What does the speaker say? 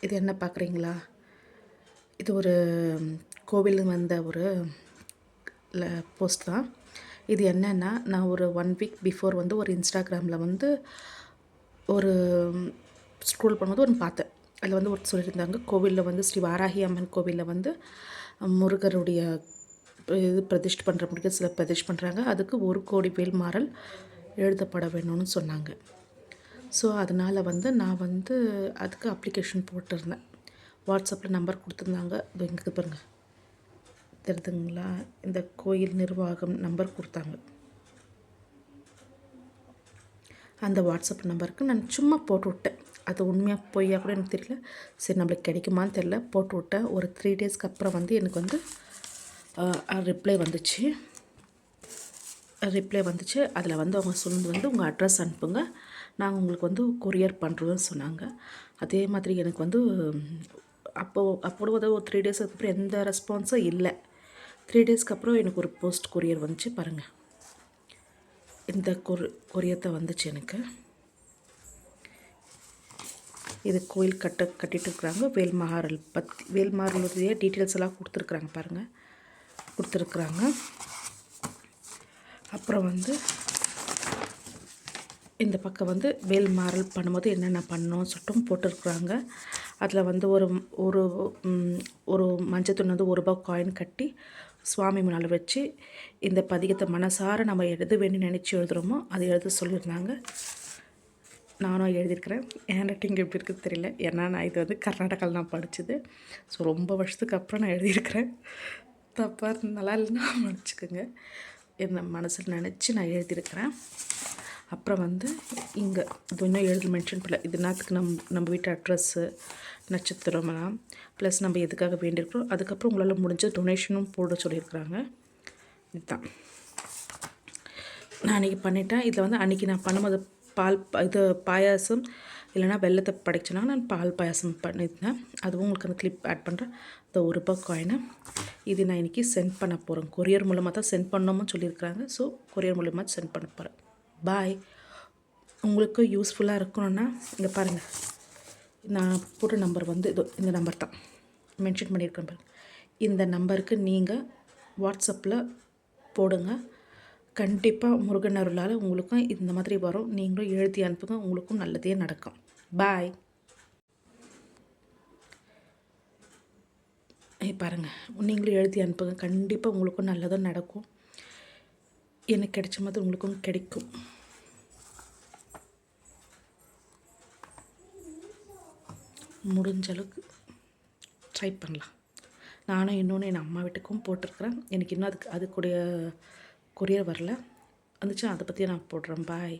இது என்ன பார்க்குறீங்களா? இது ஒரு கோவிலுக்கு வந்த ஒரு போஸ்ட் தான். இது என்னென்னா, நான் ஒரு 1 வீக் பிஃபோர் வந்து ஒரு இன்ஸ்டாகிராமில் வந்து ஒரு ஸ்க்ரோல் பண்ணும்போது ஒன்று பார்த்தேன். அதில் வந்து ஒரு சொல்லியிருந்தாங்க, கோவிலில் வந்து ஸ்ரீ வாராகி அம்மன் கோவிலில் வந்து முருகருடைய இது பிரதிஷ்டை பண்ணுற முடிக்க சில பிரதிஷ்டை பண்ணுறாங்க. அதுக்கு 1 கோடி வேல்மாறல் எழுதப்பட வேணும்னு சொன்னாங்க. ஸோ அதனால் வந்து நான் வந்து அதுக்கு அப்ளிகேஷன் போட்டிருந்தேன். வாட்ஸ்அப்பில் நம்பர் கொடுத்துருந்தாங்க. இது எங்கே பாருங்கள், தெரியுதுங்களா? இந்த கோயில் நிர்வாகம் நம்பர் கொடுத்தாங்க. அந்த வாட்ஸ்அப் நம்பருக்கு நான் சும்மா போட்டு விட்டேன். அது உண்மையாக பொய்யா கூட எனக்கு தெரியல. சரி, நம்மளுக்கு கிடைக்குமான்னு தெரியல, போட்டு விட்டேன். ஒரு 3 டேஸ்க்கு அப்புறம் வந்து எனக்கு வந்து ரிப்ளை வந்துச்சு. அதில் வந்து அவங்க சொன்னது வந்து, உங்கள் அட்ரஸ் அனுப்புங்க, நாங்கள் உங்களுக்கு வந்து கொரியர் பண்ணுறோன்னு சொன்னாங்க. அதே மாதிரி எனக்கு வந்து அப்போது ஒரு 3 டேஸ் அதுக்கப்புறம் எந்த ரெஸ்பான்ஸும் இல்லை. 3 டேஸ்க்கு அப்புறம் எனக்கு ஒரு போஸ்ட் கொரியர் வந்துச்சு பாருங்கள். இந்த கொரியத்தை வந்துச்சு எனக்கு. இது கோயில் கட்டிட்டு இருக்கிறாங்க. வேல்மாறலுடைய டீட்டெயில்ஸ் எல்லாம் கொடுத்துருக்குறாங்க பாருங்கள், கொடுத்துருக்குறாங்க. அப்புறம் வந்து இந்த பக்கம் வந்து வேல்மாறல் பண்ணும்போது என்னென்ன பண்ணோன்னு சொல்லிட்டு போட்டிருக்குறாங்க. அதில் வந்து ஒரு ஒரு மஞ்சள் துணி வந்து ₹1 காயின் கட்டி சுவாமி முன்னால் வச்சு இந்த பதிகத்தை மனசார நம்ம எது வேணும்னு நினச்சி எழுதுகிறோமோ அதை எழுத சொல்லியிருந்தாங்க. நானும் எழுதியிருக்கிறேன். ஹேண்ட் ரைட்டிங் எப்படி இருக்குன்னு தெரியல, ஏன்னா நான் இது வந்து கர்நாடகாவில் நான் படித்தது. ஸோ ரொம்ப வருஷத்துக்கு அப்புறம் நான் எழுதியிருக்கிறேன். தப்பாக நல்லா இல்லைன்னா மன்னிச்சுக்கோங்க. என்ன மனசில் நினச்சி நான் எழுதியிருக்கிறேன். அப்புறம் வந்து இங்கே இது இன்னும் எழுதி மென்ஷன் பண்ணல. இது நாத்துக்கு நம்ம வீட்டு அட்ரஸ்ஸு, நட்சத்திரமெல்லாம் ப்ளஸ் நம்ம எதுக்காக வேண்டியிருக்கிறோம். அதுக்கப்புறம் உங்களால் முடிஞ்ச டொனேஷனும் போட சொல்லியிருக்கிறாங்க. இதுதான் நான் அன்றைக்கி பண்ணிட்டேன். இதில் வந்து அன்றைக்கி நான் பண்ணும்போது பாயாசம் இல்லைனா வெல்லத்தை படைச்சேன்னா நான் பால் பாயாசம் பண்ணியிருந்தேன். அதுவும் உங்களுக்கு அந்த கிளிப் ஆட் பண்ணுறேன். இந்த ₹1 காயினை இது நான் இன்றைக்கி சென்ட் பண்ண போகிறேன். கொரியர் மூலமாக தான் சென்ட் பண்ணணும்னு சொல்லியிருக்கிறாங்க. ஸோ கொரியர் மூலமாக சென்ட் பண்ண போகிறேன். பாய். உங்களுக்கு யூஸ்ஃபுல்லாக இருக்கணும்னா இங்கே பாருங்கள், நான் போட்ட நம்பர் வந்து இந்த நம்பர் தான் மென்ஷன் பண்ணியிருக்கேன் பாருங்கள். இந்த நம்பருக்கு நீங்கள் வாட்ஸ்அப்பில் போடுங்க. கண்டிப்பாக முருகன் அருளால் உங்களுக்கும் இந்த மாதிரி வரும். நீங்களும் எழுதி அனுப்புங்க, உங்களுக்கும் நல்லதே நடக்கும். பாய். பாருங்கள், நீங்களும் எழுதி அனுப்புங்க, கண்டிப்பாக உங்களுக்கும் நல்லதும் நடக்கும். எனக்கு கிடைச்ச மாதிரி உங்களுக்கும் கிடைக்கும். முடிஞ்ச அளவுக்கு ட்ரை பண்ணலாம். நானும் இன்னொன்று என் அம்மா வீட்டுக்கும் போட்டிருக்கிறேன். எனக்கு இன்னும் அதுக்குடைய கொரியர் வரல. வந்துச்சு, அதை பற்றி நான் போடுறேன். பாய்.